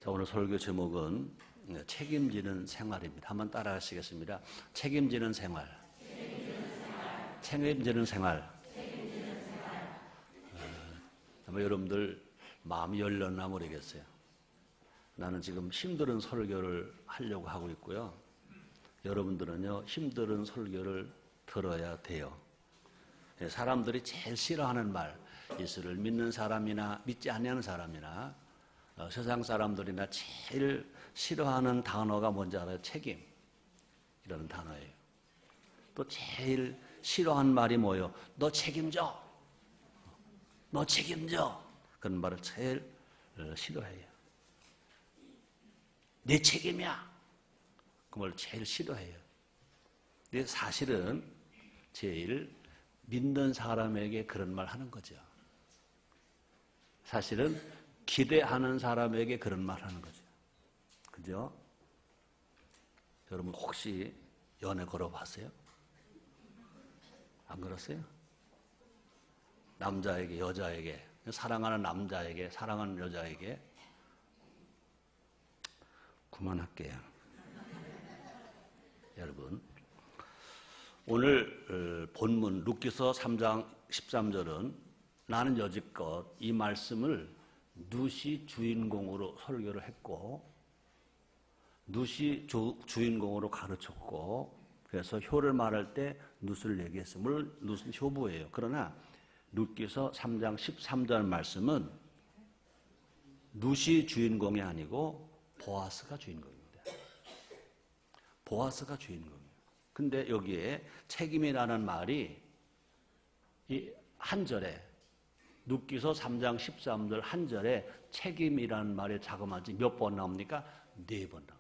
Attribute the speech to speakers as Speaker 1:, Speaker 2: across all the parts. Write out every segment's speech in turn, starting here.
Speaker 1: 자, 오늘 설교 제목은 책임지는 생활입니다. 한번 따라 하시겠습니다. 책임지는 생활. 책임지는 생활. 아마 여러분들 마음이 열렸나 모르겠어요. 나는 지금 힘든 설교를 하려고 하고 있고요. 여러분들은요, 힘든 설교를 들어야 돼요. 사람들이 제일 싫어하는 말, 예수를 믿는 사람이나 믿지 않는 사람이나 세상 사람들이나 제일 싫어하는 단어가 뭔지 알아요? 책임. 이라는 단어예요. 또 제일 싫어하는 말이 뭐예요? 너 책임져. 너 책임져. 그런 말을 제일 싫어해요. 내 책임이야. 그 말을 제일 싫어해요. 근데 사실은 제일 믿는 사람에게 그런 말 하는 거죠. 사실은 기대하는 사람에게 그런 말 하는 거죠. 그죠? 여러분 혹시 연애 걸어봤어요? 안 걸었어요? 남자에게, 여자에게, 사랑하는 남자에게, 사랑하는 여자에게. 그만할게요. 여러분, 오늘 본문 룻기서 3장 13절은 나는 여지껏 이 말씀을 룻이 주인공으로 설교를 했고 룻이 주인공으로 가르쳤고 그래서 효를 말할 때 룻을 얘기했어요. 물론 룻은 효부예요. 그러나 룻기서 3장 13절 말씀은 룻이 주인공이 아니고 보아스가 주인공입니다. 보아스가 주인공이에요. 근데 여기에 책임이라는 말이 이 한 절에 룻기서 3장 13절 한 절에 책임이라는 말이 자그마치 몇 번 나옵니까? 4번 나옵니다.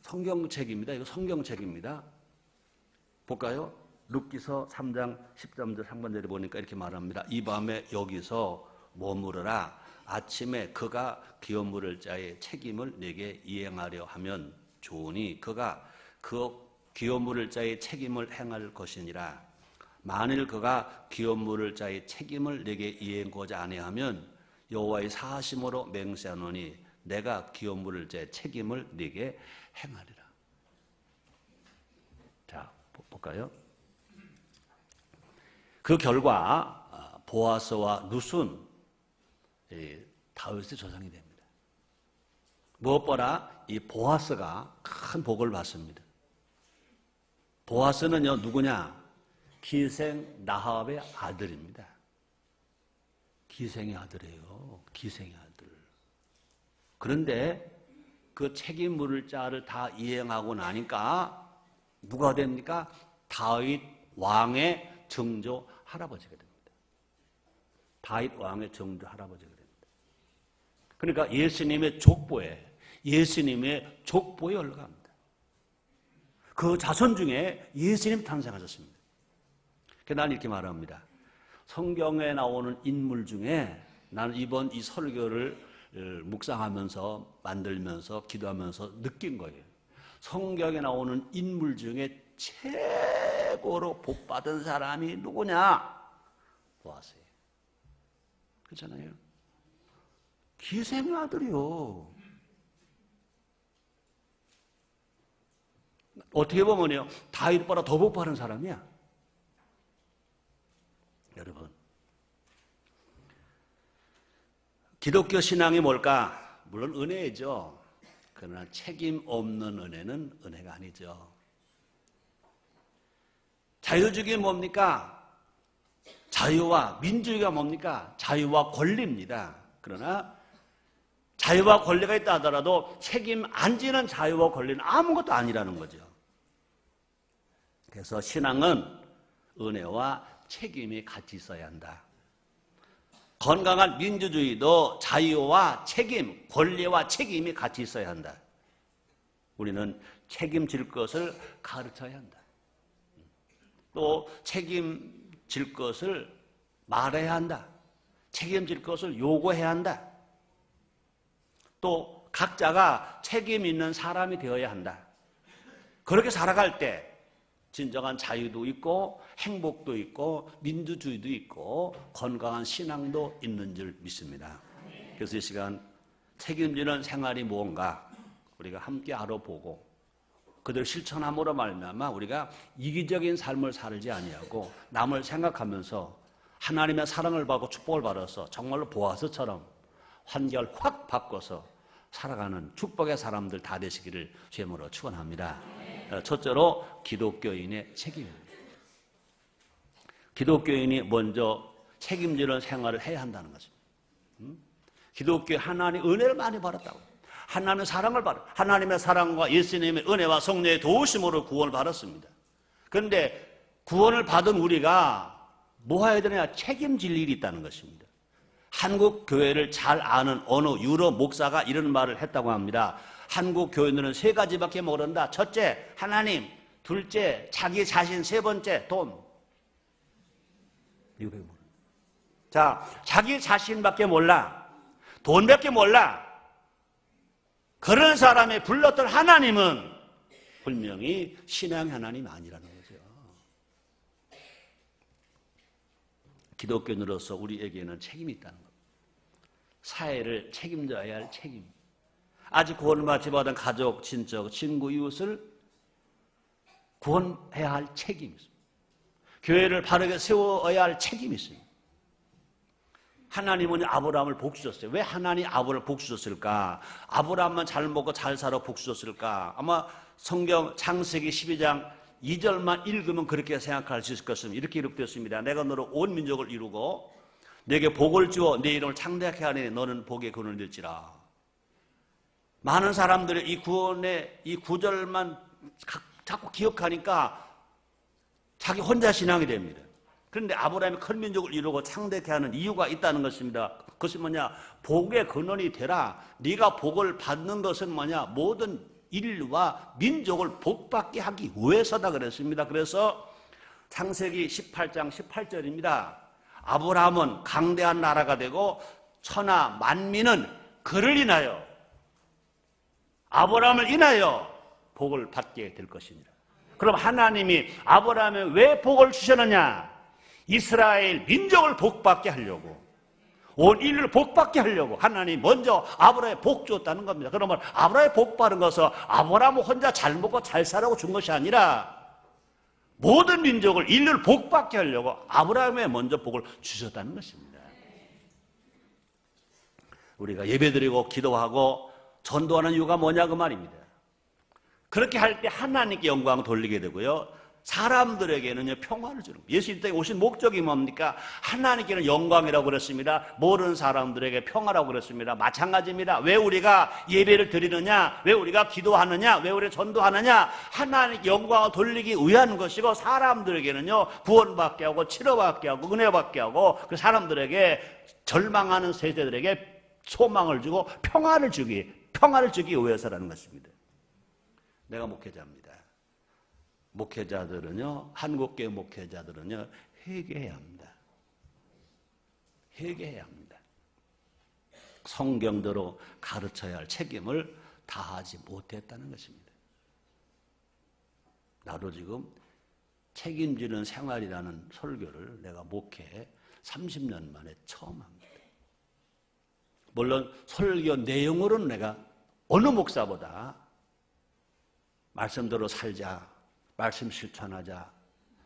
Speaker 1: 성경책입니다. 이거 성경책입니다. 볼까요? 룻기서 3장 13절 상반절에 보니까 이렇게 말합니다. 이 밤에 여기서 머무르라. 아침에 그가 기업 물을 자의 책임을 내게 이행하려 하면 좋으니 그가 그 기업 물을 자의 책임을 행할 것이니라. 만일 그가 기업 물을 자의 책임을 내게 이행하고자 아니하면 여호와의 사하심으로 맹세하노니 내가 기업 물을 자의 책임을 내게 행하리라. 자, 볼까요? 그 결과 보아스와 룻은 다윗의 조상이 됩니다. 무엇보다 이 보아스가 큰 복을 받습니다. 보아스는요, 누구냐? 기생 나합의 아들입니다. 기생의 아들이에요. 기생의 아들. 그런데 그 책임 물을 자를 다 이행하고 나니까 누가 됩니까? 다윗 왕의 정조 할아버지가 됩니다. 다윗 왕의 정조 할아버지가 됩니다. 그러니까 예수님의 족보에 올라갑니다. 그 자손 중에 예수님 탄생하셨습니다. 나는 이렇게 말합니다. 성경에 나오는 인물 중에 나는 이번 이 설교를 묵상하면서 만들면서 기도하면서 느낀 거예요. 성경에 나오는 인물 중에 최고로 복받은 사람이 누구냐? 보아스예요. 그렇잖아요. 기생의 아들이요. 어떻게 보면요, 다윗보다 더 복받은 사람이야. 여러분, 기독교 신앙이 뭘까? 물론 은혜죠. 그러나 책임 없는 은혜는 은혜가 아니죠. 자유주의가 뭡니까? 자유와 민주주의가 뭡니까? 자유와 권리입니다. 그러나 자유와 권리가 있다 하더라도 책임 안 지는 자유와 권리는 아무것도 아니라는 거죠. 그래서 신앙은 은혜와 책임이 같이 있어야 한다. 건강한 민주주의도 자유와 책임, 권리와 책임이 같이 있어야 한다. 우리는 책임질 것을 가르쳐야 한다. 또 책임질 것을 말해야 한다. 책임질 것을 요구해야 한다. 또 각자가 책임 있는 사람이 되어야 한다. 그렇게 살아갈 때 진정한 자유도 있고 행복도 있고 민주주의도 있고 건강한 신앙도 있는 줄 믿습니다. 그래서 이 시간 책임지는 생활이 무언가 우리가 함께 알아보고 그들 실천함으로 말미암아 우리가 이기적인 삶을 살지 아니하고 남을 생각하면서 하나님의 사랑을 받고 축복을 받아서 정말로 보아서처럼 환경을 확 바꿔서 살아가는 축복의 사람들 다 되시기를 주님으로 축원합니다. 첫째로 기독교인의 책임입니다. 기독교인이 먼저 책임지는 생활을 해야 한다는 것입니다. 기독교에 하나님의 은혜를 많이 받았다고. 하나님의 사랑을 받았. 하나님의 사랑과 예수님의 은혜와 성령의 도우심으로 구원을 받았습니다. 그런데 구원을 받은 우리가 뭐 해야 되냐? 책임질 일이 있다는 것입니다. 한국 교회를 잘 아는 어느 유럽 목사가 이런 말을 했다고 합니다. 한국 교인들은 세 가지밖에 모른다. 첫째, 하나님. 둘째, 자기 자신. 세 번째, 돈. 이거밖에 모른다. 자, 자기 자신밖에 몰라. 돈밖에 몰라. 그런 사람이 불렀던 하나님은 분명히 신앙 하나님이 아니라는 거죠. 기독교인으로서 우리에게는 책임이 있다는 겁니다. 사회를 책임져야 할 책임. 아직 구원받지 못한 가족, 친척, 친구, 이웃을 구원해야 할 책임이 있습니다. 교회를 바르게 세워야 할 책임이 있습니다. 하나님은 아브라함을 복 주셨어요. 왜 하나님이 아브라함을 복 주셨을까? 아브라함만 잘 먹고 잘 살아 복 주셨을까? 아마 성경 창세기 12장 2절만 읽으면 그렇게 생각할 수 있을 것입니다. 이렇게 기록되었습니다. 내가 너로 온 민족을 이루고 내게 복을 주어 내 이름을 창대하게 하니 너는 복의 근원이 될지라. 많은 사람들이 이 구원의 이 구절만 자꾸 기억하니까 자기 혼자 신앙이 됩니다. 그런데 아브라함이 큰 민족을 이루고 창대케 하는 이유가 있다는 것입니다. 그것이 뭐냐? 복의 근원이 되라. 네가 복을 받는 것은 뭐냐? 모든 인류와 민족을 복받게 하기 위해서다 그랬습니다. 그래서 창세기 18장 18절입니다. 아브라함은 강대한 나라가 되고 천하 만민은 그를 인하여 아브라함을 인하여 복을 받게 될 것입니다. 그럼 하나님이 아브라함에 왜 복을 주셨느냐? 이스라엘 민족을 복받게 하려고, 온 인류를 복받게 하려고 하나님이 먼저 아브라함에 복 주었다는 겁니다. 그러면 아브라함에 복 받은 것은 아브라함은 혼자 잘 먹고 잘 살라고 준 것이 아니라 모든 민족을 인류를 복받게 하려고 아브라함에 먼저 복을 주셨다는 것입니다. 우리가 예배드리고 기도하고 전도하는 이유가 뭐냐 그 말입니다. 그렇게 할 때 하나님께 영광을 돌리게 되고요. 사람들에게는 평화를 주는 거예요. 예수 이 땅에 오신 목적이 뭡니까? 하나님께는 영광이라고 그랬습니다. 모르는 사람들에게 평화라고 그랬습니다. 마찬가지입니다. 왜 우리가 예배를 드리느냐? 왜 우리가 기도하느냐? 왜 우리가 전도하느냐? 하나님께 영광을 돌리기 위한 것이고 사람들에게는요. 구원받게 하고 치료받게 하고 은혜받게 하고 그 사람들에게 절망하는 세대들에게 소망을 주고 평화를 주기 위해서라는 것입니다. 내가 목회자입니다. 목회자들은요, 한국교회 목회자들은요, 회개해야 합니다. 회개해야 합니다. 성경대로 가르쳐야 할 책임을 다하지 못했다는 것입니다. 나도 지금 책임지는 생활이라는 설교를 내가 목회 30년 만에 처음 합니다. 물론 설교 내용으로는 내가 어느 목사보다 말씀대로 살자, 말씀 실천하자,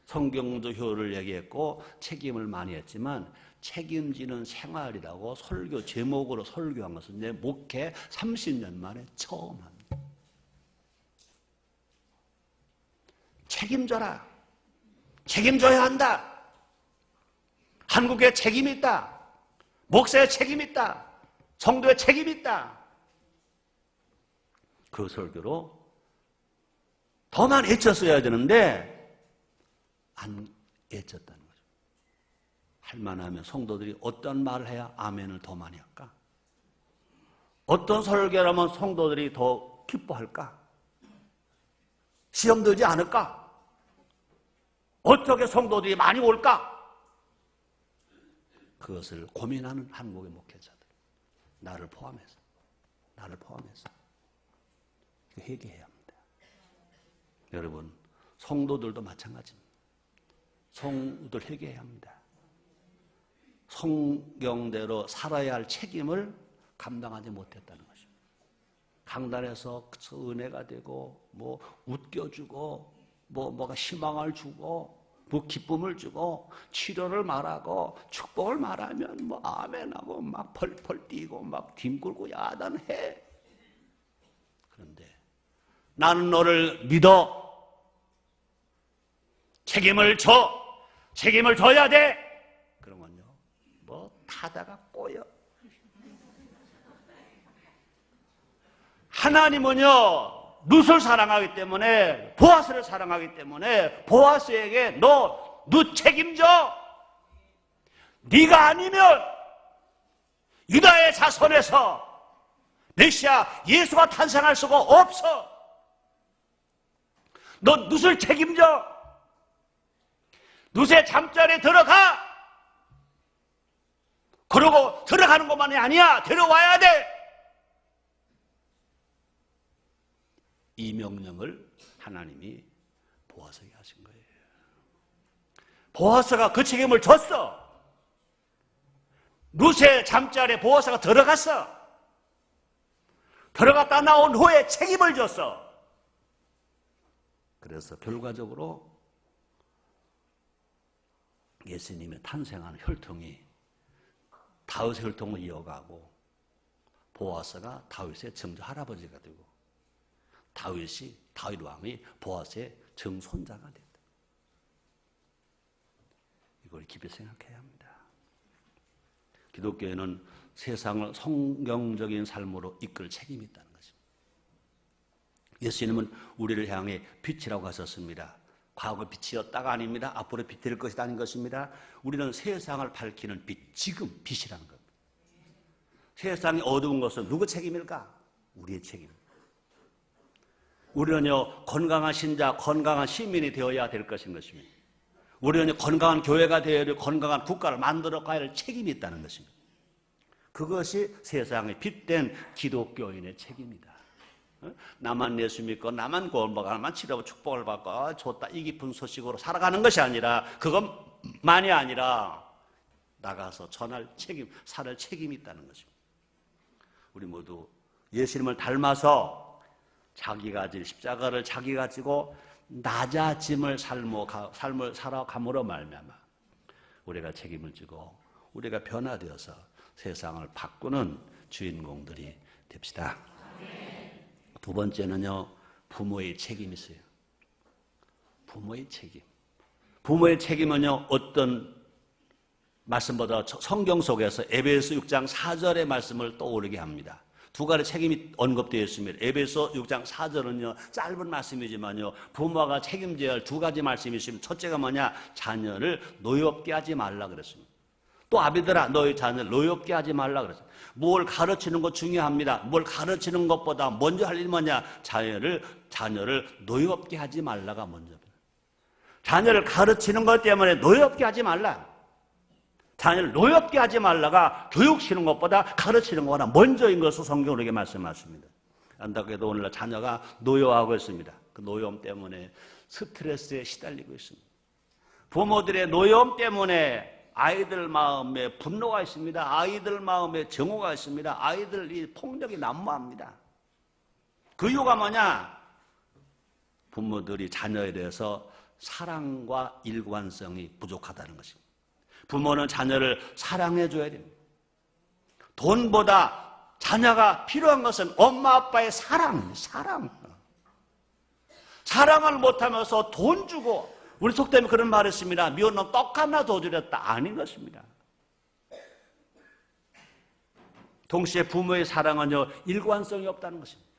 Speaker 1: 성경도 효를 얘기했고 책임을 많이 했지만 책임지는 생활이라고 설교 제목으로 설교한 것은 내 목회 30년 만에 처음 합니다. 책임져라. 책임져야 한다. 한국에 책임이 있다. 목사의 책임이 있다. 성도의 책임이 있다. 그 설교로 더 많이 애쳤어야 되는데 안 애쳤다는 거죠. 할 만하면 성도들이 어떤 말을 해야 아멘을 더 많이 할까? 어떤 설교라면 성도들이 더 기뻐할까? 시험 들지 않을까? 어떻게 성도들이 많이 올까? 그것을 고민하는 한국의 목회자들, 나를 포함해서 회개해야 합니다. 여러분, 성도들도 마찬가지입니다. 성도들 회개해야 합니다. 성경대로 살아야 할 책임을 감당하지 못했다는 것입니다. 강단에서 은혜가 되고 뭐 웃겨주고 뭐가 희망을 주고 뭐 기쁨을 주고 치료를 말하고 축복을 말하면 뭐 아멘하고 막 펄펄 뛰고 막 뒹굴고 야단해. 그런데 나는 너를 믿어. 책임을 져야 돼. 그러면요, 뭐 타다가 꼬여. 하나님은요, 룻을 사랑하기 때문에, 보아스를 사랑하기 때문에 보아스에게 너 책임져. 네가 아니면 유다의 자손에서 메시아 예수가 탄생할 수가 없어. 너 룻을 책임져. 룻의 잠자리에 들어가. 그러고 들어가는 것만이 아니야. 데려와야 돼. 이 명령을 하나님이 보아스에게 하신 거예요. 보아스가 그 책임을 졌어. 룻의 잠자리에 보아스가 들어갔어. 들어갔다 나온 후에 책임을 졌어. 그래서 결과적으로 예수님의 탄생하는 혈통이 다윗의 혈통을 이어가고 보아스가 다윗의 정조 할아버지가 되고 다윗 왕이 보아스의 정손자가 됐다. 이걸 깊이 생각해야 합니다. 기독교에는 세상을 성경적인 삶으로 이끌 책임이 있다는 것입니다. 예수님은 우리를 향해 빛이라고 하셨습니다. 과거 빛이었다가 아닙니다. 앞으로 빛이 될 것이 아닌 것입니다. 우리는 세상을 밝히는 빛, 지금 빛이라는 겁니다. 세상이 어두운 것은 누구 책임일까? 우리의 책임. 우리는요, 건강한 신자, 건강한 시민이 되어야 될 것입니다. 우리는 건강한 교회가 되어야 될 건강한 국가를 만들어 가야 할 책임이 있다는 것입니다. 그것이 세상에 빛된 기독교인의 책임이다. 나만 예수 믿고 나만 구원받고 나만 치료하고 축복을 받고 좋다 이 깊은 소식으로 살아가는 것이 아니라 그것만이 아니라 나가서 전할 책임, 살할 책임이 있다는 것입니다. 우리 모두 예수님을 닮아서 자기가 질 십자가를 자기가 지고 낮아짐을 삶을 살아감으로 말미암아 우리가 책임을 지고 우리가 변화되어서 세상을 바꾸는 주인공들이 됩시다. 두 번째는요, 부모의 책임이 있어요. 부모의 책임. 부모의 책임은요, 어떤 말씀보다 성경 속에서 에베소 6장 4절의 말씀을 떠오르게 합니다. 두 가지 책임이 언급되어 있습니다. 에베소 6장 4절은요, 짧은 말씀이지만요, 부모가 책임져야 할 두 가지 말씀이 있습니다. 첫째가 뭐냐? 자녀를 노엽게 하지 말라 그랬습니다. 또 아비들아, 너희 자녀를 노엽게 하지 말라 그랬어요. 뭘 가르치는 것 중요합니다. 뭘 가르치는 것보다 먼저 할 일이 뭐냐? 자녀를 노엽게 하지 말라가 먼저입니다. 자녀를 가르치는 것 때문에 노엽게 하지 말라. 자녀를 노엽게 하지 말라가 교육시키는 것보다 가르치는 것보다 먼저인 것을 성경으로 이렇게 말씀하십니다. 안타깝게도 오늘날 자녀가 노여워하고 있습니다. 그 노여움 때문에 스트레스에 시달리고 있습니다. 부모들의 노여움 때문에 아이들 마음에 분노가 있습니다. 아이들 마음에 정오가 있습니다. 아이들이 폭력이 난무합니다. 그 이유가 뭐냐? 부모들이 자녀에 대해서 사랑과 일관성이 부족하다는 것입니다. 부모는 자녀를 사랑해줘야 됩니다. 돈보다 자녀가 필요한 것은 엄마 아빠의 사랑. 사랑을 못하면서 돈 주고 우리 속담에 그런 말이 있습니다. 미운 놈 떡 하나 더 주렸다. 아닌 것입니다. 동시에 부모의 사랑은요, 일관성이 없다는 것입니다.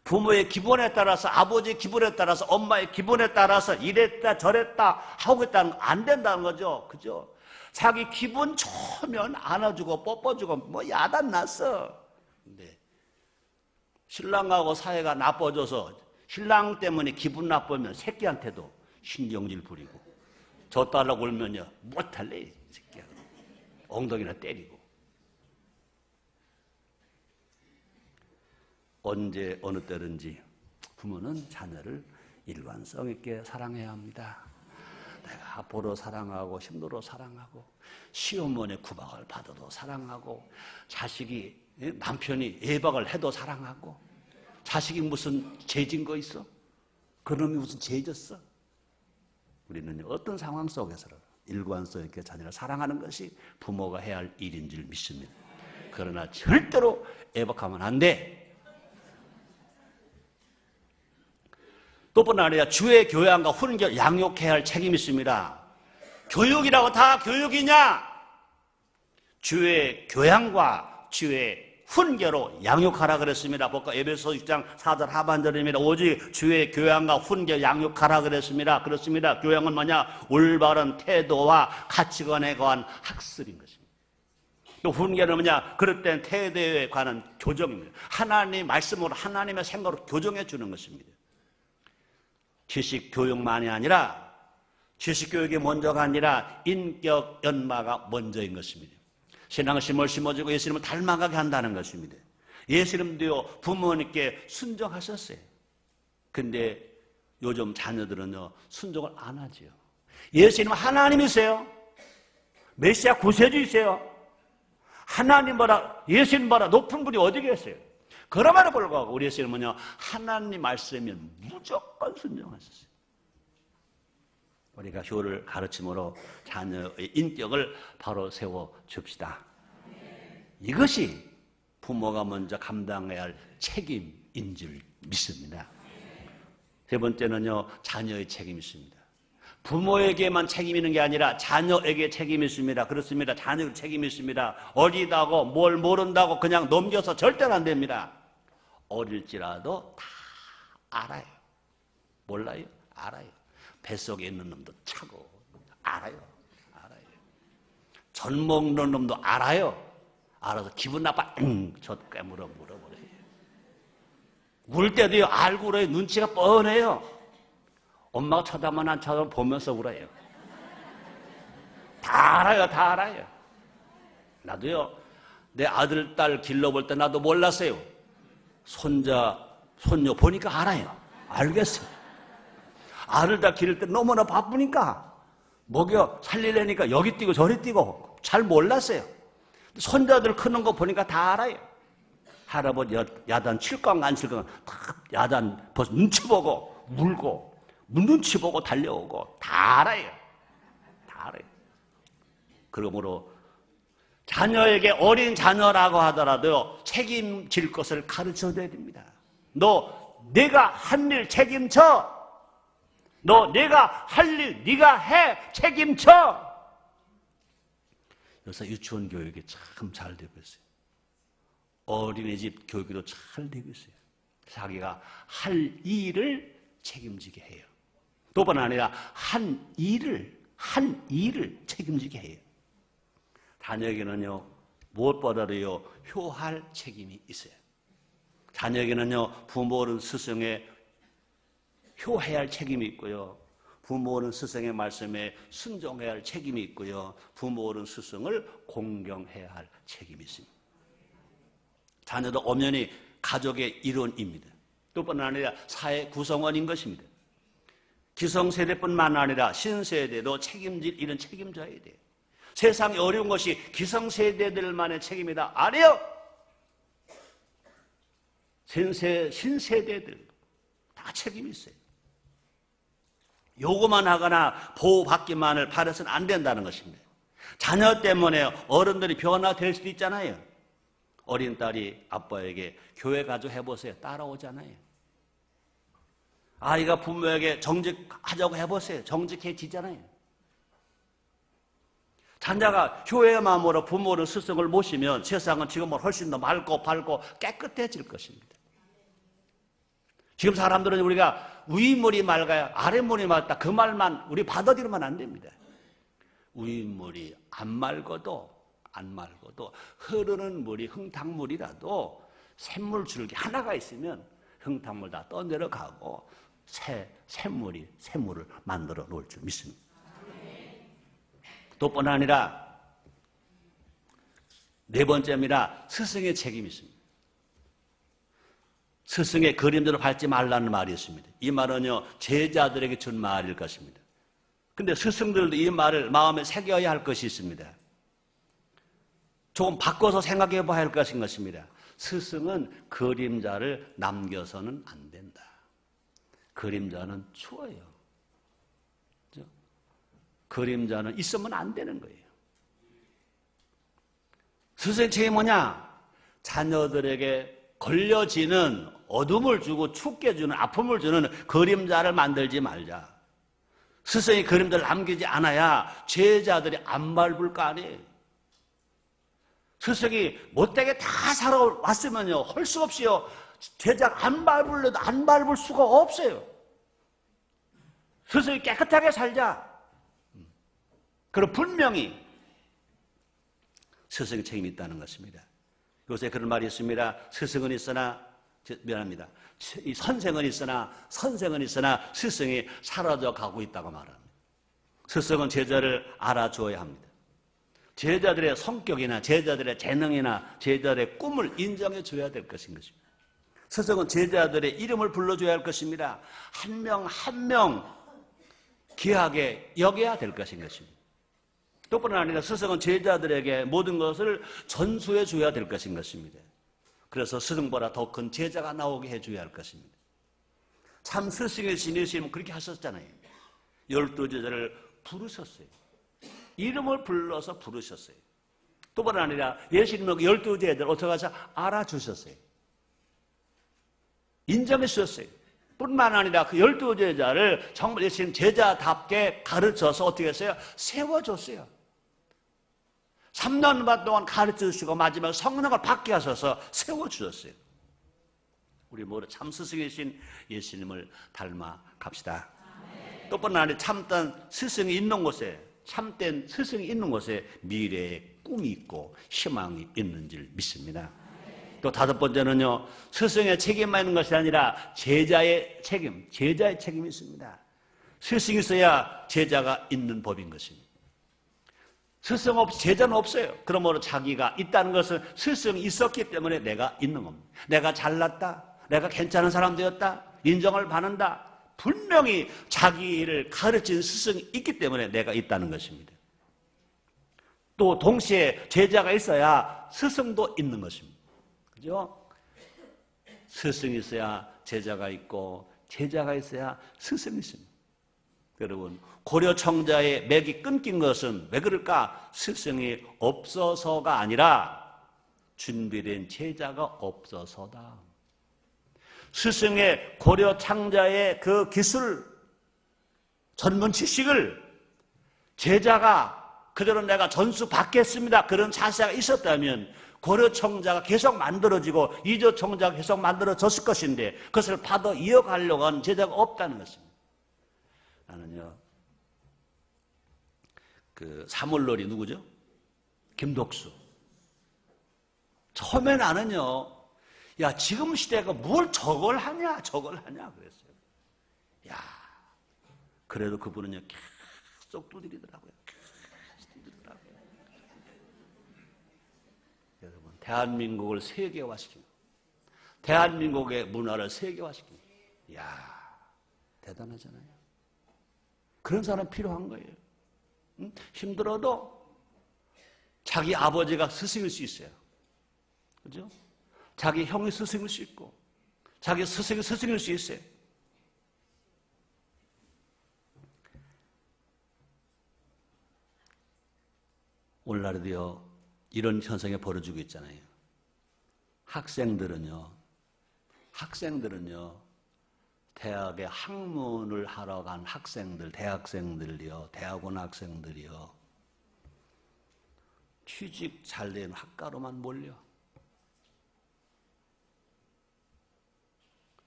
Speaker 1: 부모의 기분에 따라서, 아버지의 기분에 따라서, 엄마의 기분에 따라서 이랬다 저랬다 하고 있다는 거 안 된다는 거죠. 그죠? 자기 기분 좋으면 안아주고 뽀뽀주고 뭐 야단 났어. 근데 신랑하고 사이가 나빠져서 신랑 때문에 기분 나쁘면 새끼한테도 신경질 부리고 저 딸하고 울면요 못할래 새끼야. 엉덩이나 때리고. 언제 어느 때든지 부모는 자녀를 일관성 있게 사랑해야 합니다. 내가 보러 사랑하고 힘들어 사랑하고 시어머니의 구박을 받아도 사랑하고 자식이 남편이 예박을 해도 사랑하고 자식이 무슨 죄진 거 있어? 그놈이 무슨 죄졌어? 우리는 어떤 상황 속에서는 일관성 있게 자녀를 사랑하는 것이 부모가 해야 할 일인 줄 믿습니다. 그러나 절대로 애박하면 안 돼. 또뿐 아니라 주의 교양과 훈계 양육해야 할 책임이 있습니다. 교육이라고 다 교육이냐? 주의 교양과 주의 훈계로 양육하라 그랬습니다. 볼까? 에베소 6장 4절 하반절입니다. 오직 주의 교양과 훈계 양육하라 그랬습니다. 그렇습니다. 교양은 뭐냐? 올바른 태도와 가치관에 관한 학습인 것입니다. 또 훈계는 뭐냐? 그럴 땐 태도에 관한 교정입니다. 하나님 말씀으로 하나님의 생각으로 교정해 주는 것입니다. 지식 교육만이 아니라 지식 교육이 먼저가 아니라 인격 연마가 먼저인 것입니다. 신앙심을 심어주고 예수님을 닮아가게 한다는 것입니다. 예수님도요 부모님께 순종하셨어요. 근데 요즘 자녀들은요 순종을 안 하죠. 예수님은 하나님이세요. 메시아 구세주이세요. 하나님 보다 예수님 보다 높은 분이 어디 계세요? 그럼에도 불구하고 우리 예수님은요 하나님 말씀이면 무조건 순종하셨어요. 우리가 효를 가르침으로 자녀의 인격을 바로 세워줍시다. 이것이 부모가 먼저 감당해야 할 책임인 줄 믿습니다. 세 번째는요 자녀의 책임이 있습니다. 부모에게만 책임이 있는 게 아니라 자녀에게 책임이 있습니다. 그렇습니다. 자녀의 책임이 있습니다. 어리다고 뭘 모른다고 그냥 넘겨서 절대로 안 됩니다. 어릴지라도 다 알아요. 몰라요? 알아요. 뱃속에 있는 놈도 차고 알아요. 전 먹는 놈도 알아요. 알아서 기분 나빠 저 깨물어 물어버려요. 울 때도요 알고 울어요. 눈치가 뻔해요. 엄마가 쳐다만 안 쳐다보면 보면서 울어요. 다 알아요. 다 알아요. 나도요 내 아들 딸 길러볼 때 나도 몰랐어요. 손자 손녀 보니까 알아요. 알겠어요. 아들 딸 기를 때 너무나 바쁘니까 먹여 살리려니까 여기 뛰고 저리 뛰고 잘 몰랐어요. 손자들 크는 거 보니까 다 알아요. 할아버지 야단 칠광 안 칠광 다 야단 벌써 눈치 보고 물고 눈치 보고 달려오고 다 알아요. 다 알아요. 그러므로 자녀에게 어린 자녀라고 하더라도 책임질 것을 가르쳐줘야 됩니다. 너 내가 한 일 책임져. 너 내가 할 일 네가 해. 책임져. 그래서 유치원 교육이 참 잘 되고 있어요. 어린이집 교육도 잘 되고 있어요. 자기가 할 일을 책임지게 해요. 또뿐 아니라 한 일을 책임지게 해요. 자녀에게는요 무엇보다도요 효할 책임이 있어요. 자녀에게는요 부모는 스승의 효해야 할 책임이 있고요. 부모는 스승의 말씀에 순종해야 할 책임이 있고요. 부모는 스승을 공경해야 할 책임이 있습니다. 자녀도 엄연히 가족의 일원입니다. 또뿐 아니라 사회 구성원인 것입니다. 기성세대뿐만 아니라 신세대도 책임질 일은 책임져야 돼요. 세상이 어려운 것이 기성세대들만의 책임이다. 아니요. 신세대들 다 책임이 있어요. 요구만 하거나 보호받기만을 바라서는 안 된다는 것입니다. 자녀 때문에 어른들이 변화될 수도 있잖아요. 어린 딸이 아빠에게 교회 가서 해보세요. 따라오잖아요. 아이가 부모에게 정직하자고 해보세요. 정직해지잖아요. 자녀가 교회의 마음으로 부모를 스승을 모시면 세상은 지금은 훨씬 더 맑고 밝고 깨끗해질 것입니다. 지금 사람들은 우리가 위물이 맑아야 아랫물이 맑다 그 말만 우리 받아들이면 안 됩니다. 위물이 안 맑아도 흐르는 물이 흥탕물이라도 샘물 줄기 하나가 있으면 흥탕물 다 떠내려가고 샘물을 만들어 놓을 줄 믿습니다. 또뿐 아니라 네 번째입니다. 스승의 책임이 있습니다. 스승의 그림대로 밟지 말라는 말이 있습니다. 이 말은요 제자들에게 준 말일 것입니다. 근데 스승들도 이 말을 마음에 새겨야 할 것이 있습니다. 조금 바꿔서 생각해 봐야 할 것입니다. 스승은 그림자를 남겨서는 안 된다. 그림자는 추워요. 그렇죠? 그림자는 있으면 안 되는 거예요. 스승의 책임이 뭐냐? 자녀들에게 걸려지는 어둠을 주고 춥게 주는 아픔을 주는 그림자를 만들지 말자. 스승이 그림자를 남기지 않아야 제자들이 안 밟을 거 아니에요. 스승이 못되게 다 살아왔으면요, 할 수 없이요, 제자가 안 밟으려도 안 밟을 수가 없어요. 스승이 깨끗하게 살자. 그럼 분명히 스승의 책임이 있다는 것입니다. 요새 그런 말이 있습니다. 스승은 있으나, 미안합니다. 선생은 있으나 스승이 사라져 가고 있다고 말합니다. 스승은 제자를 알아줘야 합니다. 제자들의 성격이나 제자들의 재능이나 제자들의 꿈을 인정해 줘야 될 것인 것입니다. 스승은 제자들의 이름을 불러줘야 할 것입니다. 한 명 한 명 귀하게 여겨야 될 것인 것입니다. 똑바로 아니라 스승은 제자들에게 모든 것을 전수해 줘야 될 것인 것입니다. 그래서 스승보다 더 큰 제자가 나오게 해줘야 할 것입니다. 참 스승의 신이시면 그렇게 하셨잖아요. 12제자를 부르셨어요. 이름을 불러서 부르셨어요. 또뿐 아니라 예수님은 12제자들 어떻게 해서 알아주셨어요. 인정해 주셨어요. 뿐만 아니라 그 12제자를 정말 예수님 제자답게 가르쳐서 어떻게 했어요? 세워줬어요. 3년 반 동안 가르쳐주시고 마지막에 성령을 받게 하셔서 세워주셨어요. 우리 모두 참 스승이신 예수님을 닮아 갑시다. 또뿐 아니라 참된 스승이 있는 곳에, 참된 스승이 있는 곳에 미래의 꿈이 있고 희망이 있는 줄 믿습니다. 또 다섯 번째는요, 스승의 책임만 있는 것이 아니라 제자의 책임이 있습니다. 스승이 있어야 제자가 있는 법인 것입니다. 스승 없이 제자는 없어요. 그러므로 자기가 있다는 것은 스승이 있었기 때문에 내가 있는 겁니다. 내가 잘났다, 내가 괜찮은 사람 되었다, 인정을 받는다. 분명히 자기를 가르친 스승이 있기 때문에 내가 있다는 것입니다. 또 동시에 제자가 있어야 스승도 있는 것입니다. 그죠? 스승이 있어야 제자가 있고 제자가 있어야 스승이 있습니다. 여러분, 고려 청자의 맥이 끊긴 것은 왜 그럴까? 스승이 없어서가 아니라 준비된 제자가 없어서다. 스승의 고려 창자의 그 기술, 전문 지식을 제자가 그대로 내가 전수 받겠습니다, 그런 자세가 있었다면 고려 청자가 계속 만들어지고 이조 청자가 계속 만들어졌을 것인데 그것을 받아 이어가려고 하는 제자가 없다는 것입니다. 나는요, 그 사물놀이 누구죠? 김독수. 처음에 나는요, 야, 지금 시대가 뭘 저걸 하냐 그랬어요. 야, 그래도 그분은요, 계속 두드리더라고요. 여러분, 대한민국을 세계화시킵니다. 대한민국의 문화를 세계화시킵니다. 야, 대단하잖아요. 그런 사람 필요한 거예요. 응? 힘들어도 자기 아버지가 스승일 수 있어요. 그죠? 자기 형이 스승일 수 있고 자기 스승이 스승일 수 있어요. 오늘날에도요, 이런 현상이 벌어지고 있잖아요. 학생들은요 대학에 학문을 하러 간 학생들, 대학생들이요, 대학원 학생들이요, 취직 잘 된 학과로만 몰려.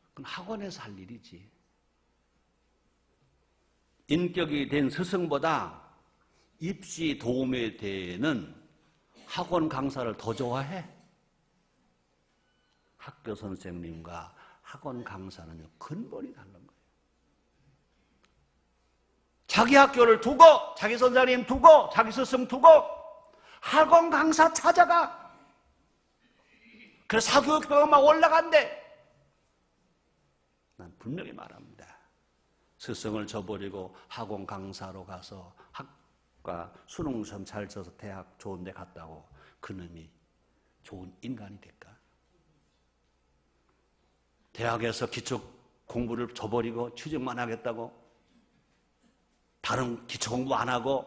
Speaker 1: 그건 학원에서 할 일이지. 인격이 된 스승보다 입시 도움에 되는 학원 강사를 더 좋아해. 학교 선생님과 학원 강사는요, 근본이 다른 거예요. 자기 학교를 두고, 자기 선생님 두고, 자기 스승 두고 학원 강사 찾아가. 그래서 사교육비가 막 올라간대. 난 분명히 말합니다. 스승을 저버리고 학원 강사로 가서 학과 수능시험 잘 쳐서 대학 좋은 데 갔다고 그놈이 좋은 인간이 될까? 대학에서 기초 공부를 저버리고 취직만 하겠다고 다른 기초 공부 안 하고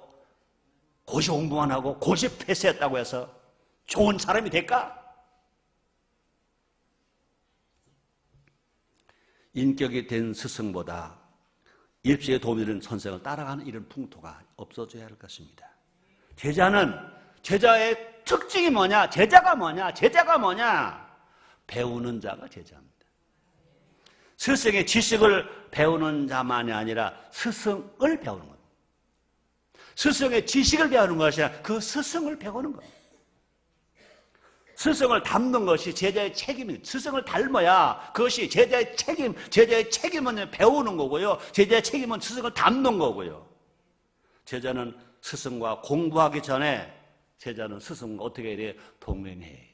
Speaker 1: 고시 공부만 하고 고시 패스했다고 해서 좋은 사람이 될까? 인격이 된 스승보다 입시에 도움이 되는 선생을 따라가는 이런 풍토가 없어져야 할 것입니다. 제자는 제자의 특징이 뭐냐? 제자가 뭐냐? 제자가 뭐냐? 배우는 자가 제자입니다. 스승의 지식을 배우는 자만이 아니라 스승을 배우는 겁니다. 스승의 지식을 배우는 것이 아니라 그 스승을 배우는 겁니다. 스승을 닮는 것이 제자의 책임입니다. 스승을 닮아야 그것이 제자의 책임, 제자의 책임은 배우는 거고요. 제자의 책임은 스승을 닮는 거고요. 제자는 스승과 공부하기 전에 제자는 스승과 어떻게 해야 돼요? 동행해야 돼요.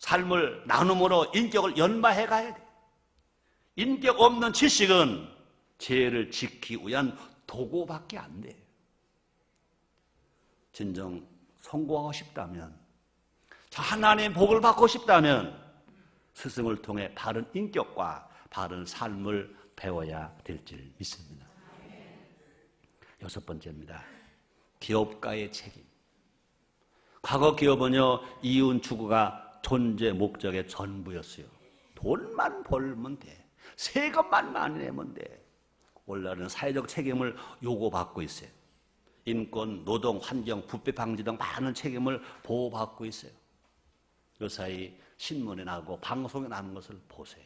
Speaker 1: 삶을 나눔으로 인격을 연마해 가야 돼요. 인격 없는 지식은 죄를 지키기 위한 도구밖에 안 돼요. 진정 성공하고 싶다면, 하나님의 복을 받고 싶다면 스승을 통해 바른 인격과 바른 삶을 배워야 될 줄 믿습니다. 여섯 번째입니다. 기업가의 책임. 과거 기업은요, 이윤 추구가 존재 목적의 전부였어요. 돈만 벌면 돼. 세금만 많이 내면 돼. 오늘날은 사회적 책임을 요구받고 있어요. 인권, 노동, 환경, 부패 방지 등 많은 책임을 보호받고 있어요. 그 사이 신문에 나고 방송에 나는 것을 보세요.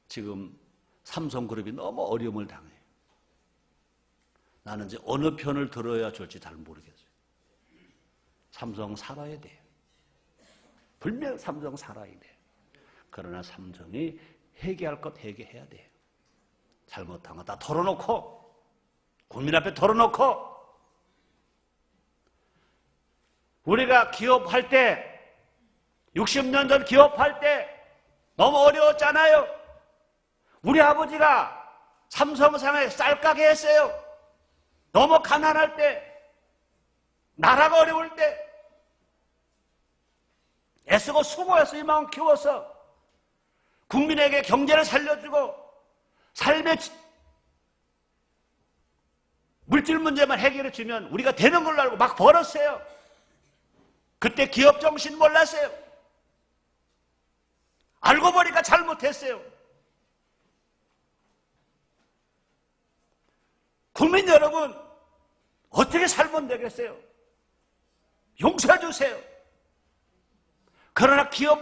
Speaker 1: 지금 삼성그룹이 너무 어려움을 당해요. 나는 이제 어느 편을 들어야 좋을지 잘 모르겠어요. 삼성 살아야 돼요. 분명 삼성 살아야 돼요. 그러나 삼성이 회개할 것 회개해야 돼요. 잘못한 거 다 털어놓고, 국민 앞에 털어놓고, 우리가 기업할 때, 60년 전 기업할 때 너무 어려웠잖아요. 우리 아버지가 삼성상에 쌀가게 했어요. 너무 가난할 때, 나라가 어려울 때, 애쓰고 수고해서 이만큼 키워서 국민에게 경제를 살려주고 삶의 물질 문제만 해결해 주면 우리가 되는 걸로 알고 막 벌었어요. 그때 기업 정신 몰랐어요. 알고 보니까 잘못했어요. 국민 여러분, 어떻게 살면 되겠어요? 용서해 주세요. 그러나 기업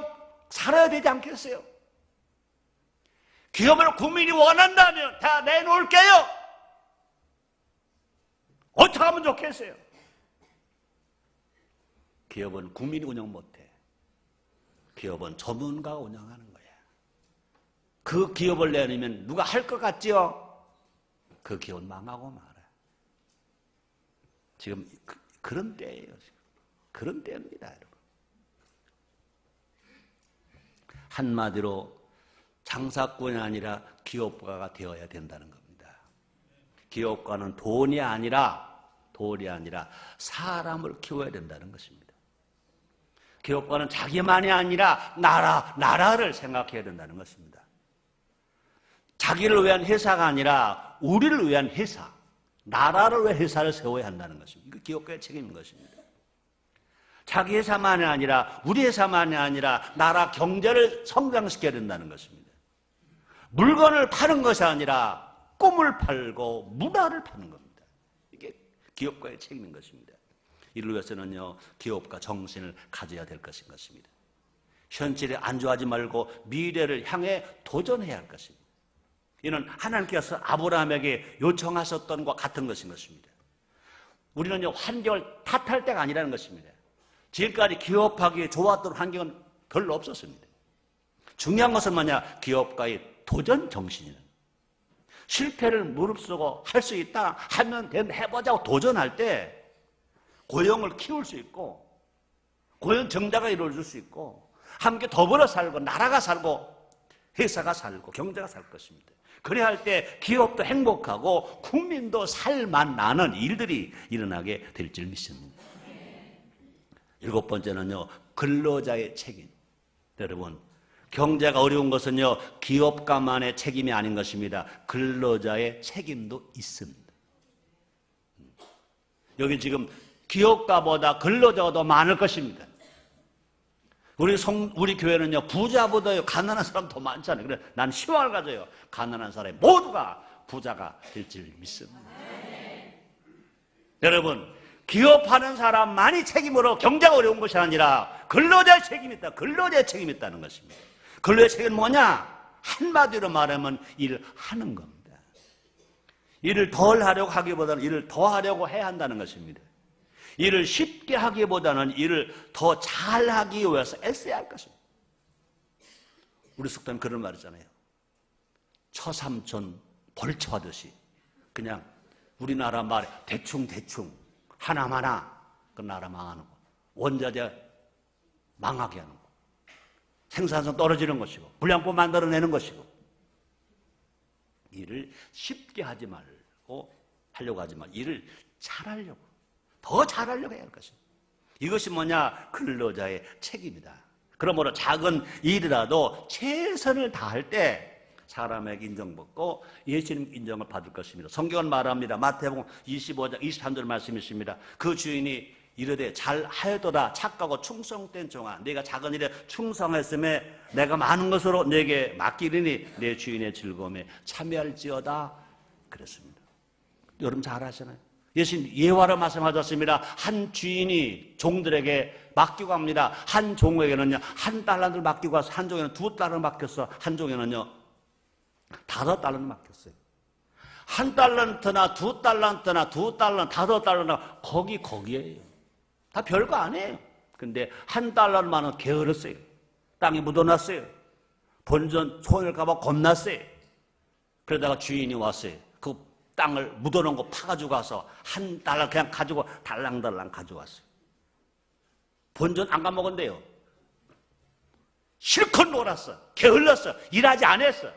Speaker 1: 살아야 되지 않겠어요? 기업을 국민이 원한다면 다 내놓을게요. 어떻게 하면 좋겠어요? 기업은 국민이 운영 못해. 기업은 전문가가 운영하는 거야. 그 기업을 내놓으면 누가 할 것 같지요? 그 기업은 망하고 말아. 지금 그런 때예요. 지금. 그런 때입니다, 여러분. 한마디로 장사꾼이 아니라 기업가가 되어야 된다는 겁니다. 기업가는 돈이 아니라 사람을 키워야 된다는 것입니다. 기업가는 자기만이 아니라 나라를 생각해야 된다는 것입니다. 자기를 위한 회사가 아니라 우리를 위한 회사, 나라를 위해 회사를 세워야 한다는 것입니다. 이거 기업가의 책임인 것입니다. 자기 회사만이 아니라 우리 회사만이 아니라 나라 경제를 성장시켜야 된다는 것입니다. 물건을 파는 것이 아니라 꿈을 팔고 문화를 파는 겁니다. 이게 기업가의 책임인 것입니다. 이를 위해서는요, 기업가 정신을 가져야 될 것인 것입니다. 현실에 안주하지 말고 미래를 향해 도전해야 할 것입니다. 이는 하나님께서 아브라함에게 요청하셨던 것과 같은 것인 것입니다. 우리는요, 환경을 탓할 때가 아니라는 것입니다. 지금까지 기업하기 좋았던 환경은 별로 없었습니다. 중요한 것은 뭐냐? 기업가의 도전 정신이는 실패를 무릅쓰고 할 수 있다 하면 해보자고 도전할 때 고용을 키울 수 있고 고용 정자가 이루어질 수 있고 함께 더불어 살고 나라가 살고 회사가 살고 경제가 살 것입니다. 그래야 할 때 기업도 행복하고 국민도 살만 나는 일들이 일어나게 될 줄 믿습니다. 7번째는요, 근로자의 책임. 여러분, 경제가 어려운 것은요, 기업가만의 책임이 아닌 것입니다. 근로자의 책임도 있습니다. 여기 지금 기업가보다 근로자가 더 많을 것입니다. 우리 교회는요, 부자보다요, 가난한 사람 더 많잖아요. 그래, 난 희망을 가져요. 가난한 사람이 모두가 부자가 될 줄 믿습니다. 여러분, 기업하는 사람만이 책임으로 경제가 어려운 것이 아니라 근로자의 책임이 있다. 근로자의 책임이 있다는 것입니다. 근로자의 책임은 뭐냐? 한마디로 말하면 일하는 겁니다. 일을 덜 하려고 하기보다는 일을 더 하려고 해야 한다는 것입니다. 일을 쉽게 하기보다는 일을 더 잘하기 위해서 애써야 할 것입니다. 우리 속담에 그런 말 있잖아요. 처삼촌 벌초하듯이 그냥 우리나라 말에 대충대충 하나마나 그 나라 망하는 거, 원자재 망하게 하는 거, 생산성 떨어지는 것이고 불량품 만들어내는 것이고, 일을 쉽게 하지 말고 하려고 하지 말고 일을 잘하려고, 더 잘하려고 해야 할 것입니다. 이것이 뭐냐? 근로자의 책임이다. 그러므로 작은 일이라도 최선을 다할 때 사람에게 인정받고 예수님 인정을 받을 것입니다. 성경은 말합니다. 마태복음 25장 23절 말씀이 있습니다. 그 주인이 이르되 잘하였도다 착하고 충성된 종아, 네가 작은 일에 충성했음에 내가 많은 것으로 네게 맡기리니 내 주인의 즐거움에 참여할지어다 그랬습니다. 여러분 잘 아시나요? 예수님 예화로 말씀하셨습니다. 한 주인이 종들에게 맡기고 합니다. 한 종에게는요 1달란트를 맡기고 와서 한 종에는 2달란트를 맡겼어. 한 종에는요 5달란트 맡겼어요. 1달란트나 2달란트나 2달란트, 5달란트 거기에요. 다 별거 아니에요. 근데 1달란트만은 게으렀어요. 땅에 묻어놨어요. 본전 손해일까봐 겁났어요. 그러다가 주인이 왔어요. 그 땅을 묻어놓은 거 파가지고 가서 1달러 그냥 가지고 달랑달랑 가져왔어요. 본전 안 까먹은데요. 실컷 놀았어. 게을렀어. 일하지 않았어.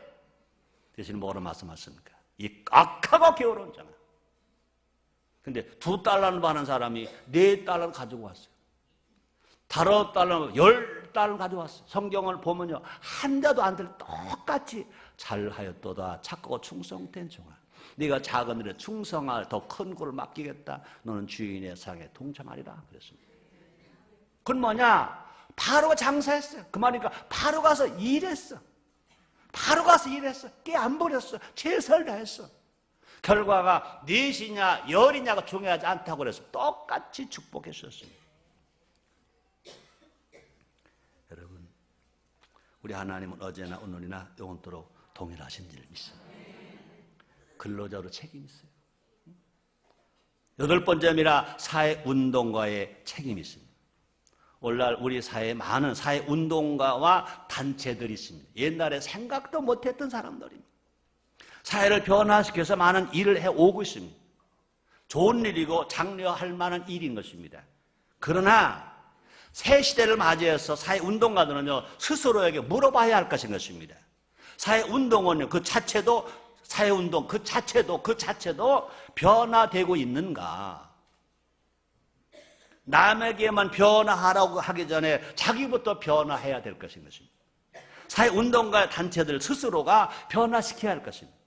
Speaker 1: 대신 뭐라 말씀하십니까? 이 악하고 게으른 자가. 근데 2달러를 받는 사람이 4달러를 가지고 왔어요. 5달러, 10달러를 가져왔어요. 성경을 보면요, 한 자도 안 들 똑같이 잘하였도다 착하고 충성된 종아, 네가 작은 일에 충성할 더 큰 꼴을 맡기겠다. 너는 주인의 상에 동참하리라 그랬습니다. 그건 뭐냐? 바로 장사했어요. 그 말이니까 바로 가서 일했어. 바로 가서 일했어. 깨 안 버렸어. 최선을 다했어. 결과가 4시냐 10이냐가 중요하지 않다고 그래서 똑같이 축복해 주셨습니다. 여러분, 우리 하나님은 어제나 오늘이나 영원토록 동일하신 줄 믿습니다. 근로자로 책임이 있어요. 8번째입니다. 사회운동가의 책임이 있습니다. 오늘날 우리 사회에 많은 사회운동가와 단체들이 있습니다. 옛날에 생각도 못했던 사람들입니다. 사회를 변화시켜서 많은 일을 해오고 있습니다. 좋은 일이고 장려할 만한 일인 것입니다. 그러나 새 시대를 맞이해서 사회운동가들은요, 스스로에게 물어봐야 할 것인 것입니다. 사회운동은요, 그 자체도 사회운동 그 자체도 변화되고 있는가? 남에게만 변화하라고 하기 전에 자기부터 변화해야 될 것인 것입니다. 사회운동가 단체들 스스로가 변화시켜야 할 것입니다.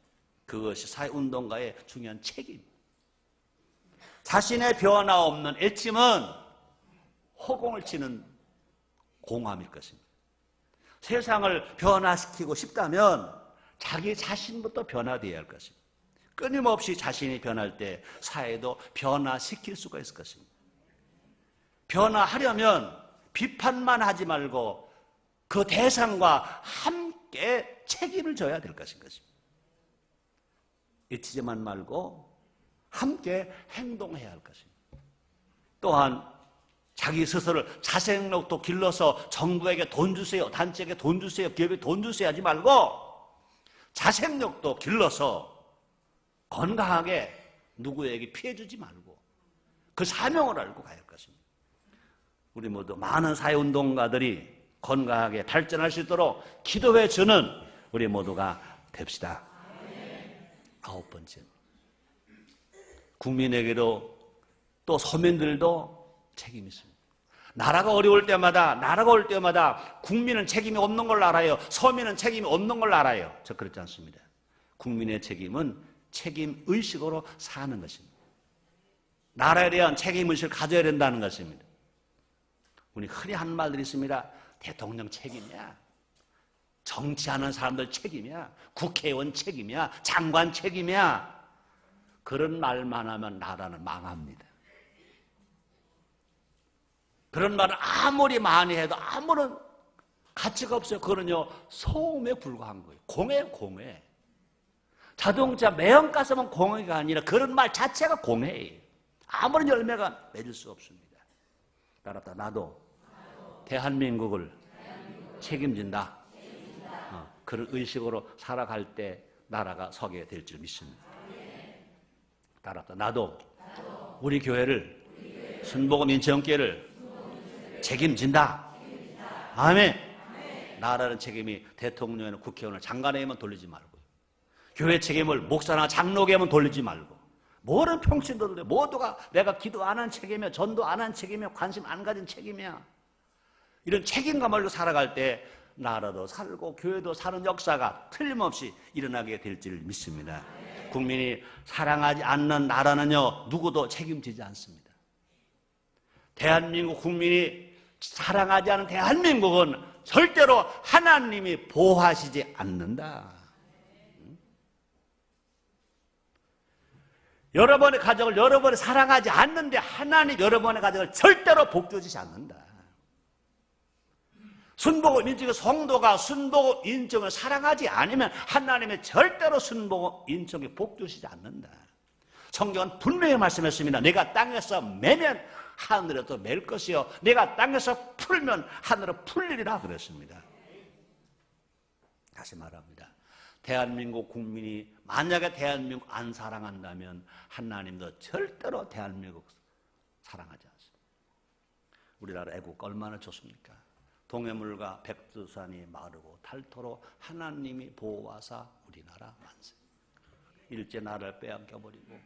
Speaker 1: 그것이 사회운동가의 중요한 책임입니다. 자신의 변화 없는 애침은 허공을 치는 공함일 것입니다. 세상을 변화시키고 싶다면 자기 자신부터 변화되어야 할 것입니다. 끊임없이 자신이 변할 때 사회도 변화시킬 수가 있을 것입니다. 변화하려면 비판만 하지 말고 그 대상과 함께 책임을 져야 될 것인 것입니다. 잊지만 말고 함께 행동해야 할 것입니다. 또한 자기 스스로를 자생력도 길러서 정부에게 돈 주세요, 단체에게 돈 주세요, 기업에 돈 주세요 하지 말고 자생력도 길러서 건강하게 누구에게 피해 주지 말고 그 사명을 알고 가야 할 것입니다. 우리 모두 많은 사회운동가들이 건강하게 발전할 수 있도록 기도해 주는 우리 모두가 됩시다. 9번째, 국민에게도 또 서민들도 책임이 있습니다. 나라가 어려울 때마다, 나라가 올 때마다 국민은 책임이 없는 걸 알아요. 서민은 책임이 없는 걸 알아요. 저 그렇지 않습니다. 국민의 책임은 책임의식으로 사는 것입니다. 나라에 대한 책임의식을 가져야 된다는 것입니다. 우리 흔히 하는 말들이 있습니다. 대통령 책임이야. 정치하는 사람들 책임이야. 국회의원 책임이야. 장관 책임이야. 그런 말만 하면 나라는 망합니다. 그런 말을 아무리 많이 해도 아무런 가치가 없어요. 그거는요, 소음에 불과한 거예요. 공해예요, 공해. 자동차 매연가스만 공해가 아니라 그런 말 자체가 공해예요. 아무런 열매가 맺을 수 없습니다. 따라서 나도 대한민국을 책임진다. 그런 의식으로 살아갈 때 나라가 서게 될 줄 믿습니다. 따라서 나도 우리 교회를 순복음 인천교회를 책임진다. 아멘. 나라는 책임이 대통령이나 국회의원을 장관에게만 돌리지 말고, 교회 책임을 목사나 장로에게만 돌리지 말고, 모든 평신도들 모두가 내가 기도 안 한 책임이야, 전도 안 한 책임이야, 관심 안 가진 책임이야. 이런 책임감을 살아갈 때 나라도 살고 교회도 사는 역사가 틀림없이 일어나게 될 줄 믿습니다. 국민이 사랑하지 않는 나라는요, 누구도 책임지지 않습니다. 대한민국 국민이 사랑하지 않은 대한민국은 절대로 하나님이 보호하시지 않는다. 여러분의 가정을 여러분이 사랑하지 않는데 하나님 여러분의 가정을 절대로 복주시지 않는다. 순복음 인정의 성도가 순복음 인정을 사랑하지 않으면 하나님의 절대로 순복음 인정에 복주시지 않는다. 성경은 분명히 말씀했습니다. 내가 땅에서 매면 하늘에도 맬 것이요, 내가 땅에서 풀면 하늘에 풀리리라 그랬습니다. 다시 말합니다. 대한민국 국민이 만약에 대한민국 안 사랑한다면 하나님도 절대로 대한민국 사랑하지 않습니다. 우리나라 애국가 얼마나 좋습니까? 동해물과 백두산이 마르고 닳도록 하나님이 보호하사 우리나라 만세. 일제 나라를 빼앗겨버리고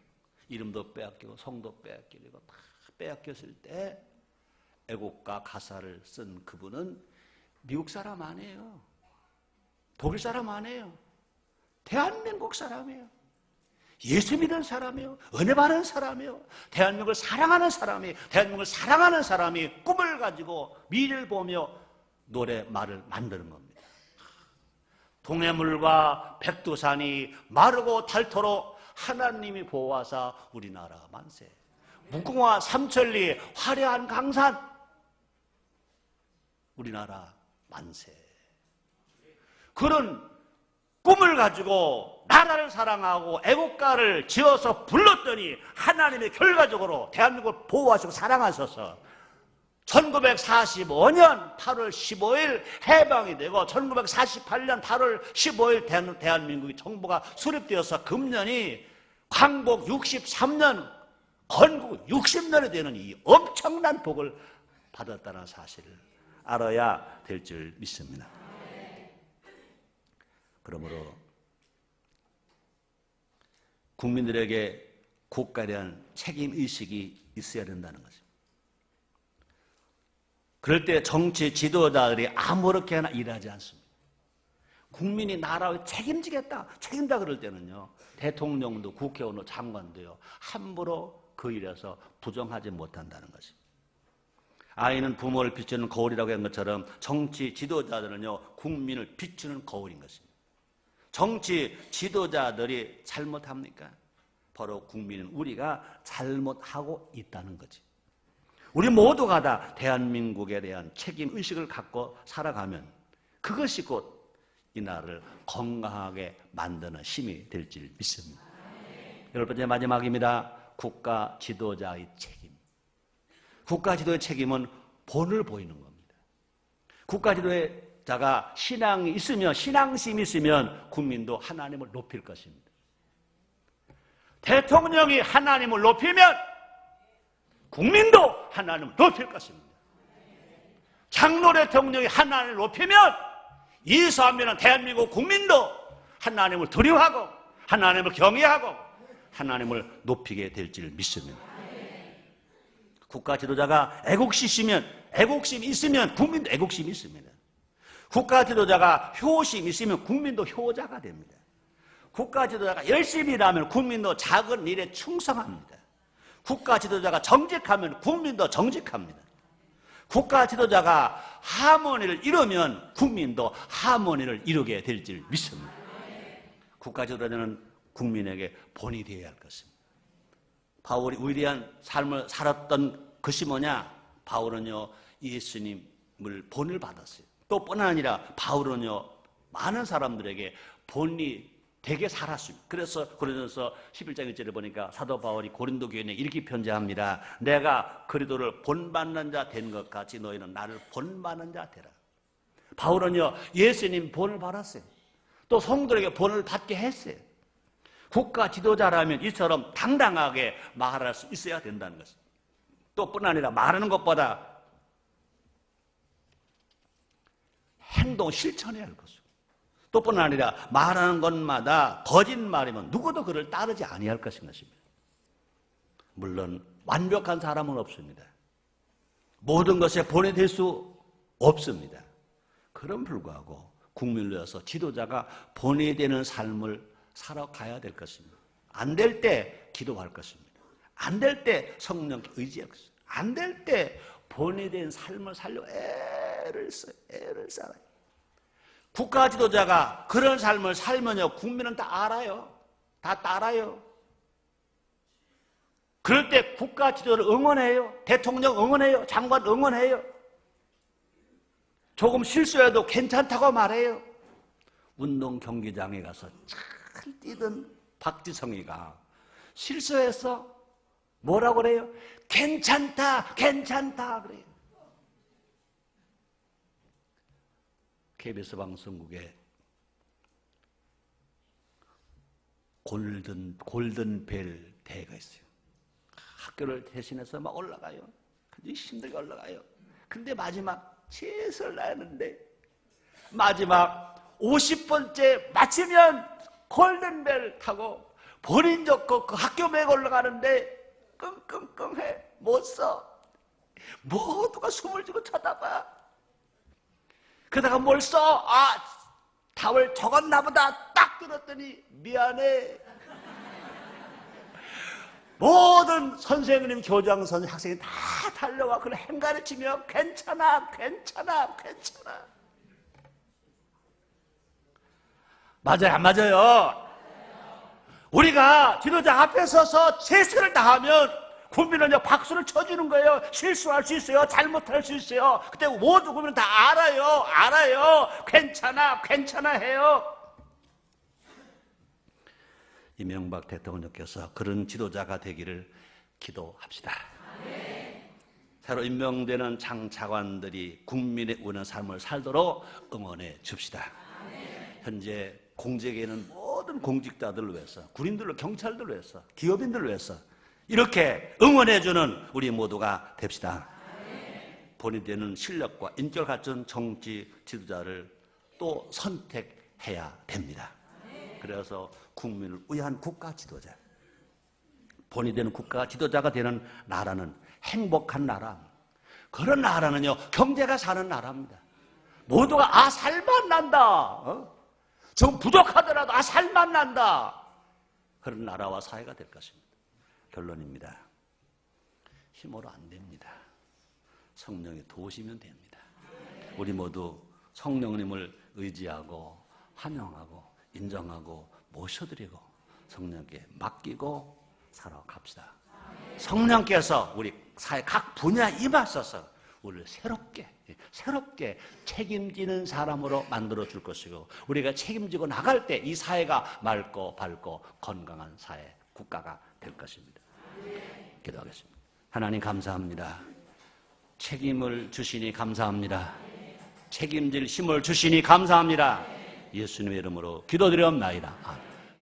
Speaker 1: 이름도 빼앗기고 성도 빼앗기고 다 빼앗겼을 때 애국가 가사를 쓴 그분은 미국 사람 아니에요. 독일 사람 아니에요. 대한민국 사람이에요. 예수 믿는 사람이에요. 은혜 받은 사람이에요. 대한민국을 사랑하는 사람이, 대한민국을 사랑하는 사람이 꿈을 가지고 미래를 보며 노래말을 만드는 겁니다. 동해물과 백두산이 마르고 닳도록 하나님이 보호하사 우리나라 만세. 무궁화 삼천리 화려한 강산 우리나라 만세. 그런 꿈을 가지고 나라를 사랑하고 애국가를 지어서 불렀더니 하나님의 결과적으로 대한민국을 보호하시고 사랑하셔서 1945년 8월 15일 해방이 되고 1948년 8월 15일 대한민국의 정부가 수립되어서 금년이 광복 63년 건국 60년이 되는 이 엄청난 복을 받았다는 사실을 알아야 될 줄 믿습니다. 그러므로 국민들에게 국가에 대한 책임의식이 있어야 된다는 것입니다. 그럴 때 정치 지도자들이 아무렇게나 일하지 않습니다. 국민이 나라를 책임지겠다, 책임다 그럴 때는요, 대통령도 국회의원도 장관도요, 함부로 그 일에서 부정하지 못한다는 것입니다. 아이는 부모를 비추는 거울이라고 한 것처럼 정치 지도자들은요, 국민을 비추는 거울인 것입니다. 정치 지도자들이 잘못합니까? 바로 국민은 우리가 잘못하고 있다는 거지. 우리 모두가 다 대한민국에 대한 책임의식을 갖고 살아가면 그것이 곧 이 나라를 건강하게 만드는 힘이 될 줄 믿습니다. 열 번째 마지막입니다. 국가 지도자의 책임. 국가 지도의 책임은 본을 보이는 겁니다. 국가 지도자가 신앙이 있으면, 신앙심이 있으면 국민도 하나님을 높일 것입니다. 대통령이 하나님을 높이면 국민도 하나님을 높일 것입니다. 장로 대통령이 하나님을 높이면 이사하면 대한민국 국민도 하나님을 두려워하고 하나님을 경외하고 하나님을 높이게 될 줄 믿습니다. 국가 지도자가 애국심이 있으면 국민도 애국심이 있습니다. 국가 지도자가 효심이 있으면 국민도 효자가 됩니다. 국가 지도자가 열심히 일하면 국민도 작은 일에 충성합니다. 국가 지도자가 정직하면 국민도 정직합니다. 국가 지도자가 하모니를 이루면 국민도 하모니를 이루게 될 줄 믿습니다. 국가 지도자는 국민에게 본이 되어야 할 것입니다. 바울이 위대한 삶을 살았던 것이 뭐냐? 바울은요, 예수님을 본을 받았어요. 또 뿐만 아니라 바울은요, 많은 사람들에게 본이 되게 살았습니다. 그래서 고린도서 11장 1절에 보니까 사도 바울이 고린도 교회에 이렇게 편지합니다. 내가 그리스도를 본받는 자 된 것 같이 너희는 나를 본받는 자 되라. 바울은요, 예수님 본을 받았어요. 또 성도에게 본을 받게 했어요. 국가 지도자라면 이처럼 당당하게 말할 수 있어야 된다는 것입니다. 또 뿐 아니라 말하는 것보다 행동 실천해야 할 것입니다. 또 뿐 아니라 말하는 것마다 거짓말이면 누구도 그를 따르지 아니할 것입니다. 물론 완벽한 사람은 없습니다. 모든 것에 본이 될 수 없습니다. 그럼 불구하고 국민으로서 지도자가 본이 되는 삶을 살아가야 될 것입니다. 안 될 때 기도할 것입니다. 안 될 때 성령께 의지할 것입니다. 안 될 때 본이 된 삶을 살려고 애를 써요. 국가 지도자가 그런 삶을 살면요, 국민은 다 알아요. 다 따라요. 그럴 때 국가 지도를 응원해요. 대통령 응원해요. 장관 응원해요. 조금 실수해도 괜찮다고 말해요. 운동 경기장에 가서 잘 뛰던 박지성이가 실수해서 뭐라고 그래요? 괜찮다 그래요. KBS 방송국에 골든벨 대회가 있어요. 학교를 대신해서 막 올라가요. 아주 힘들게 올라가요. 근데 마지막 최선을 다했는데 마지막 50번째 마치면 골든벨 타고 본인 좋고 그 학교 mek 올라가는데 끙끙끙해. 못 써. 모두가 숨을 쉬고 쳐다봐. 그러다가 뭘 써? 답을 적었나 보다. 딱 들었더니 미안해. 모든 선생님, 교장, 선생님, 학생이 다 달려와 그걸 행가르치며 괜찮아. 맞아요, 안 맞아요? 우리가 지도자 앞에 서서 최선을 다하면 국민은 박수를 쳐주는 거예요. 실수할 수 있어요. 잘못할 수 있어요. 그때 모두 국민은 다 알아요. 괜찮아 해요. 이명박 대통령께서 그런 지도자가 되기를 기도합시다. 새로 임명되는 장차관들이 국민의 원하는 삶을 살도록 응원해 줍시다. 현재 공직에는 모든 공직자들을 위해서, 군인들로, 경찰들을 위해서, 기업인들을 위해서 이렇게 응원해주는 우리 모두가 됩시다. 본이 되는 실력과 인격 갖춘 정치 지도자를 또 선택해야 됩니다. 그래서 국민을 위한 국가 지도자, 본이 되는 국가 지도자가 되는 나라는 행복한 나라. 그런 나라는요, 경제가 사는 나라입니다. 모두가 살만 난다. 좀 부족하더라도 살만 난다. 그런 나라와 사회가 될 것입니다. 결론입니다. 힘으로 안 됩니다. 성령이 도우시면 됩니다. 우리 모두 성령님을 의지하고 환영하고 인정하고 모셔드리고 성령께 맡기고 살아갑시다. 성령께서 우리 사회 각 분야에 임하셔서 우리를 새롭게 책임지는 사람으로 만들어 줄 것이고, 우리가 책임지고 나갈 때 이 사회가 맑고 밝고 건강한 사회, 국가가 될 것입니다. 기도하겠습니다. 하나님 감사합니다. 책임을 주시니 감사합니다. 책임질 힘을 주시니 감사합니다. 예수님의 이름으로 기도드리옵나이다. 아멘.